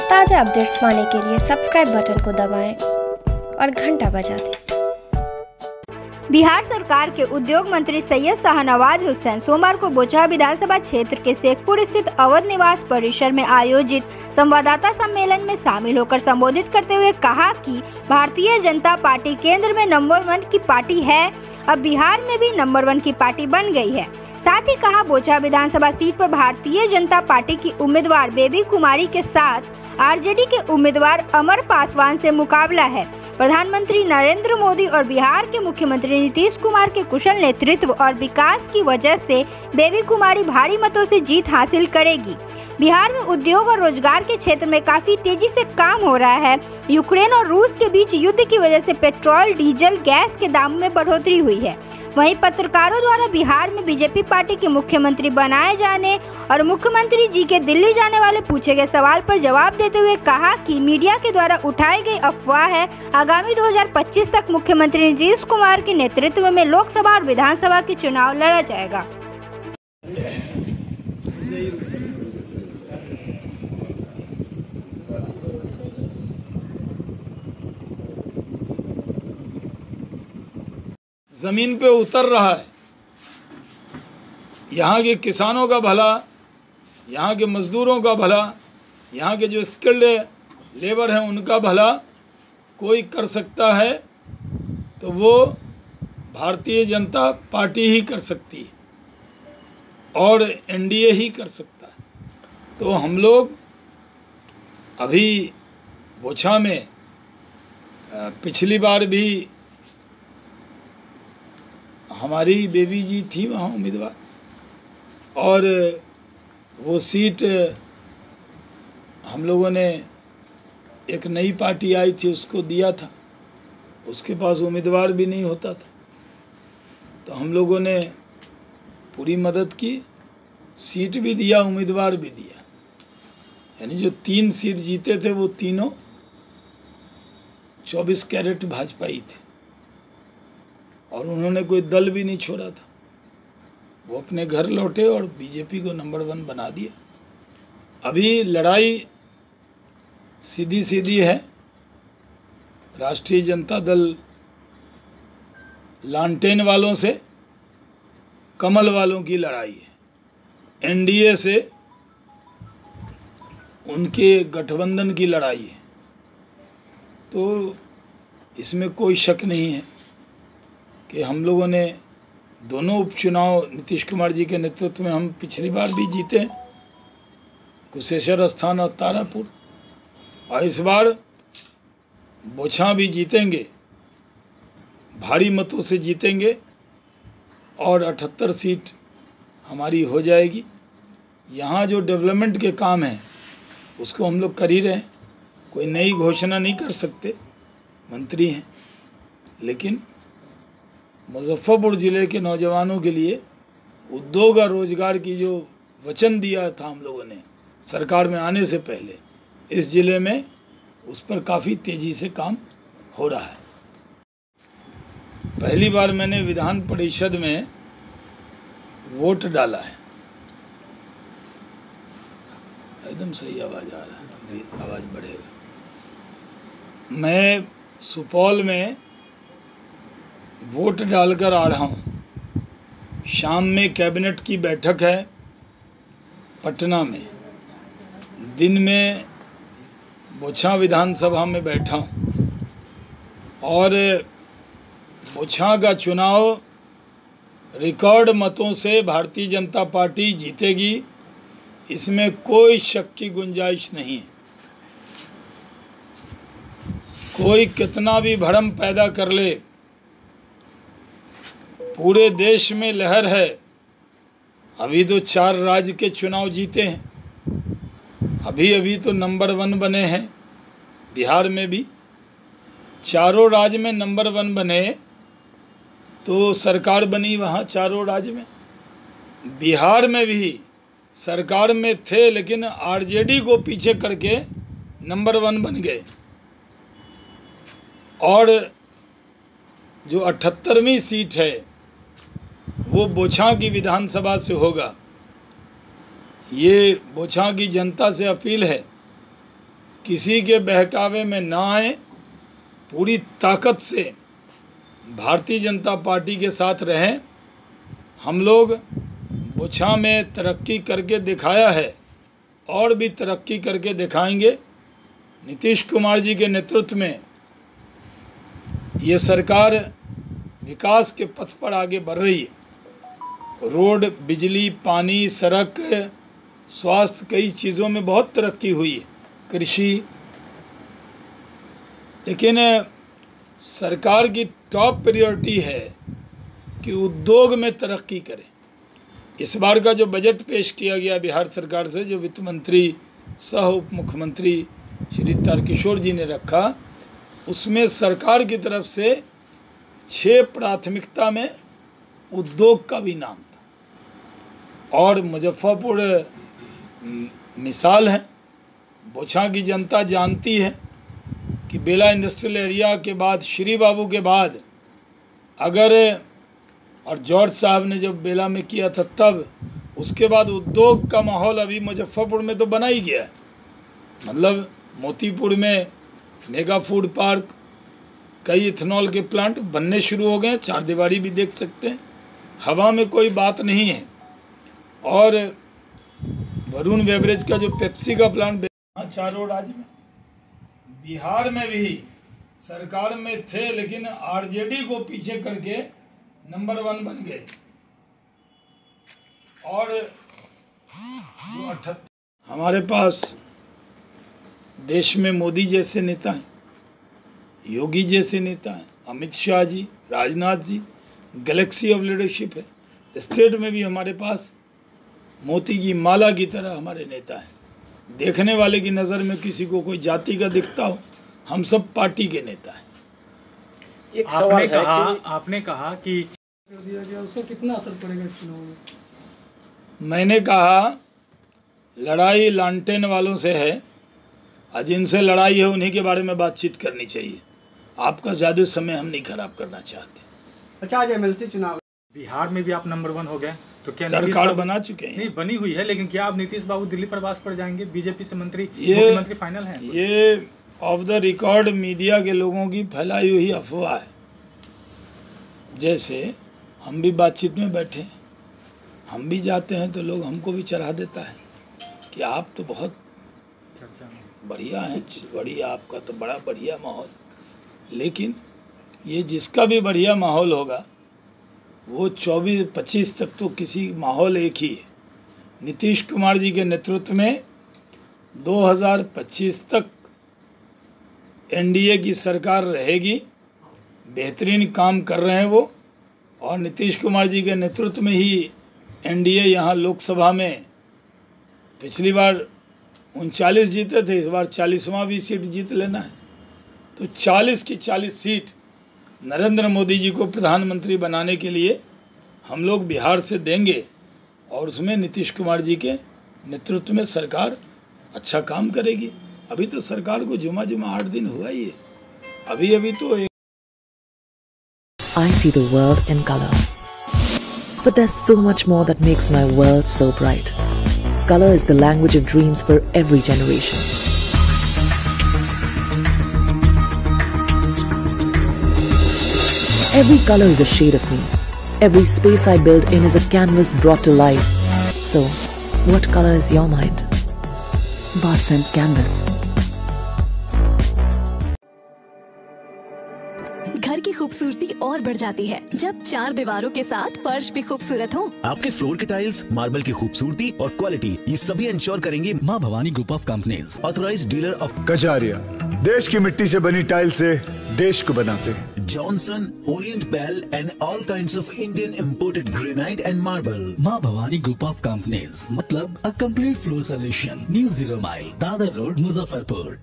ताज़ा अपडेट्स पाने के लिए सब्सक्राइब बटन को दबाएं और घंटा बजा दें। बिहार सरकार के उद्योग मंत्री सैयद शाहनवाज हुसैन सोमवार को बोचहा विधानसभा क्षेत्र के शेखपुर स्थित अवध निवास परिसर में आयोजित संवाददाता सम्मेलन में शामिल होकर संबोधित करते हुए कहा कि भारतीय जनता पार्टी केंद्र में नंबर 1 की पार्टी है, अब बिहार में भी नंबर 1 की पार्टी बन गई है। साथ ही कहा बोचहा विधानसभा सीट पर भारतीय जनता पार्टी की उम्मीदवार बेबी कुमारी के साथ आरजेडी के उम्मीदवार अमर पासवान से मुकाबला है। प्रधानमंत्री नरेंद्र मोदी और बिहार के मुख्यमंत्री नीतीश कुमार के कुशल नेतृत्व और विकास की वजह से बेबी कुमारी भारी मतों से जीत हासिल करेगी। बिहार में उद्योग और रोजगार के क्षेत्र में काफी तेजी से काम हो रहा है। यूक्रेन और रूस के बीच युद्ध की वजह से पेट्रोल, डीजल, गैस के दाम में बढ़ोतरी हुई है। वहीं पत्रकारों द्वारा बिहार में बीजेपी पार्टी के मुख्यमंत्री बनाए जाने और मुख्यमंत्री जी के दिल्ली जाने वाले पूछे गए सवाल पर जवाब देते हुए कहा कि मीडिया के द्वारा उठाई गई अफवाह है। आगामी 2025 तक मुख्यमंत्री नीतीश कुमार के नेतृत्व में लोकसभा और विधानसभा के चुनाव लड़ा जाएगा। ज़मीन पे उतर रहा है। यहाँ के किसानों का भला, यहाँ के मज़दूरों का भला, यहाँ के जो स्किल्ड लेबर हैं उनका भला कोई कर सकता है तो वो भारतीय जनता पार्टी ही कर सकती है और एनडीए ही कर सकता है। तो हम लोग अभी बोचहा में पिछली बार भी हमारी बेबी जी थी वहाँ उम्मीदवार और वो सीट हम लोगों ने एक नई पार्टी आई थी उसको दिया था, उसके पास उम्मीदवार भी नहीं होता था तो हम लोगों ने पूरी मदद की, सीट भी दिया, उम्मीदवार भी दिया। यानी जो 3 सीट जीते थे वो तीनों 24 कैरेट भाजपाई थे और उन्होंने कोई दल भी नहीं छोड़ा था। वो अपने घर लौटे और बीजेपी को नंबर 1 बना दिया। अभी लड़ाई सीधी है। राष्ट्रीय जनता दल लालटेन वालों से कमल वालों की लड़ाई है, एनडीए से उनके गठबंधन की लड़ाई है। तो इसमें कोई शक नहीं है कि हम लोगों ने दोनों उपचुनाव नीतीश कुमार जी के नेतृत्व में हम पिछली बार भी जीते हैं, कुशेश्वर स्थान और तारापुर, और इस बार बोचहा भी जीतेंगे, भारी मतों से जीतेंगे और 78 सीट हमारी हो जाएगी। यहाँ जो डेवलपमेंट के काम हैं उसको हम लोग कर ही रहे हैं। कोई नई घोषणा नहीं कर सकते, मंत्री हैं, लेकिन मुजफ्फरपुर ज़िले के नौजवानों के लिए उद्योग और रोजगार की जो वचन दिया था हम लोगों ने सरकार में आने से पहले, इस ज़िले में उस पर काफ़ी तेज़ी से काम हो रहा है। पहली बार मैंने विधान परिषद में वोट डाला है। एकदम सही आवाज़ आ रहा है, आवाज़ बढ़ेगा। मैं सुपौल में वोट डालकर आ रहा हूँ। शाम में कैबिनेट की बैठक है पटना में, दिन में बोचहा विधानसभा में बैठा हूँ और बोचहा का चुनाव रिकॉर्ड मतों से भारतीय जनता पार्टी जीतेगी, इसमें कोई शक की गुंजाइश नहीं है। कोई कितना भी भ्रम पैदा कर ले, पूरे देश में लहर है। अभी तो 4 राज्य के चुनाव जीते हैं, अभी तो नंबर 1 बने हैं। बिहार में भी चारों राज्य में नंबर 1 बने तो सरकार बनी वहाँ चारों राज्य में। बिहार में भी सरकार में थे लेकिन आरजेडी को पीछे करके नंबर 1 बन गए और जो 78वीं सीट है वो बोचहा की विधानसभा से होगा। ये बोचहा की जनता से अपील है किसी के बहकावे में ना आए, पूरी ताकत से भारतीय जनता पार्टी के साथ रहें। हम लोग बुछा में तरक्की करके दिखाया है और भी तरक्की करके दिखाएंगे। नीतीश कुमार जी के नेतृत्व में ये सरकार विकास के पथ पर आगे बढ़ रही है। रोड, बिजली, पानी, सड़क, स्वास्थ्य, कई चीज़ों में बहुत तरक्की हुई है, कृषि। लेकिन सरकार की टॉप प्रायोरिटी है कि उद्योग में तरक्की करें। इस बार का जो बजट पेश किया गया बिहार सरकार से, जो वित्त मंत्री सह उप मुख्यमंत्री श्री तारकिशोर जी ने रखा, उसमें सरकार की तरफ से 6 प्राथमिकता में उद्योग का भी नाम था। और मुजफ्फरपुर मिसाल है। बोछा की जनता जानती है कि बेला इंडस्ट्रियल एरिया के बाद, श्री बाबू के बाद, अगर और जॉर्ज साहब ने जब बेला में किया था तब, उसके बाद उद्योग का माहौल अभी मुजफ्फरपुर में तो बना ही गया है। मतलब मोतीपुर में मेगा फूड पार्क, कई इथेनॉल के प्लांट बनने शुरू हो गए, 4 दीवारी भी देख सकते हैं, हवा में कोई बात नहीं है। और वरुण बेवरेज का जो पेप्सी का प्लांट, चारों राज्य में, बिहार में भी सरकार में थे, लेकिन आरजेडी को पीछे करके नंबर 1 बन गए। और हमारे पास देश में मोदी जैसे नेता हैं, योगी जैसे नेता हैं, Amit Shah ji, Rajnath ji, Galaxy of leadership है। स्टेट में भी हमारे पास मोती की माला की तरह हमारे नेता हैं। देखने वाले की नज़र में किसी को कोई जाति का दिखता हो, हम सब पार्टी के नेता हैं। एक सवाल है कि आपने कहा कि दिया गया, उसका कितना असर पड़ेगा इस चुनाव में? मैंने कहा लड़ाई लालटेन वालों से है, और जिनसे लड़ाई है उन्हीं के बारे में बातचीत करनी चाहिए। आपका ज़्यादा समय हम नहीं खराब करना चाहते। अच्छा, आज एमएलसी चुनाव, बिहार में भी आप नंबर 1 हो गए, तो क्या सरकार बना चुके हैं? नहीं बनी हुई है, लेकिन क्या आप नीतीश बाबू दिल्ली प्रवास पर जाएंगे? बीजेपी से मुख्यमंत्री फाइनल है? ये ऑफ द रिकॉर्ड मीडिया के लोगों की फैलाई हुई अफवाह है। जैसे हम भी बातचीत में बैठे, हम भी जाते हैं तो लोग हमको भी चढ़ा देता है कि आप तो बहुत बढ़िया हैं, बढ़िया, आपका तो बड़ा बढ़िया माहौल। लेकिन ये जिसका भी बढ़िया माहौल होगा, वो 24-25 तक तो किसी माहौल एक ही है। नीतीश कुमार जी के नेतृत्व में 2025 तक एनडीए की सरकार रहेगी। बेहतरीन काम कर रहे हैं वो, और नीतीश कुमार जी के नेतृत्व में ही एनडीए यहाँ लोकसभा में पिछली बार 39 जीते थे, इस बार 40वां भी सीट जीत लेना है। तो 40 की 40 सीट नरेंद्र मोदी जी को प्रधानमंत्री बनाने के लिए हम लोग बिहार से देंगे, और उसमें नीतीश कुमार जी के नेतृत्व में सरकार अच्छा काम करेगी। अभी तो सरकार को जुमा 8 दिन हुआ ही है, अभी तो I see the world in color. But there's so much more that makes my world so bright. Color is the language of dreams for every generation. Every color is a shade of me. Every space I build in is a canvas brought to life. So, what color is your mind? Bath Sense Canvas. घर की खूबसूरती और बढ़ जाती है जब 4 दीवारों के साथ फर्श भी खूबसूरत हो। आपके फ्लोर के टाइल्स, मार्बल की खूबसूरती और क्वालिटी, ये सभी इंश्योर करेंगे माँ Bhavani group of companies, authorised dealer of Kajaria. देश की मिट्टी से बनी टाइल से देश को बनाते हैं। Johnson, Orient Bell and all kinds of Indian imported granite and marble. Maa Bhavani group of companies, मतलब a complete floor solution. New 0 mile, Dadar road, Muzaffarpur.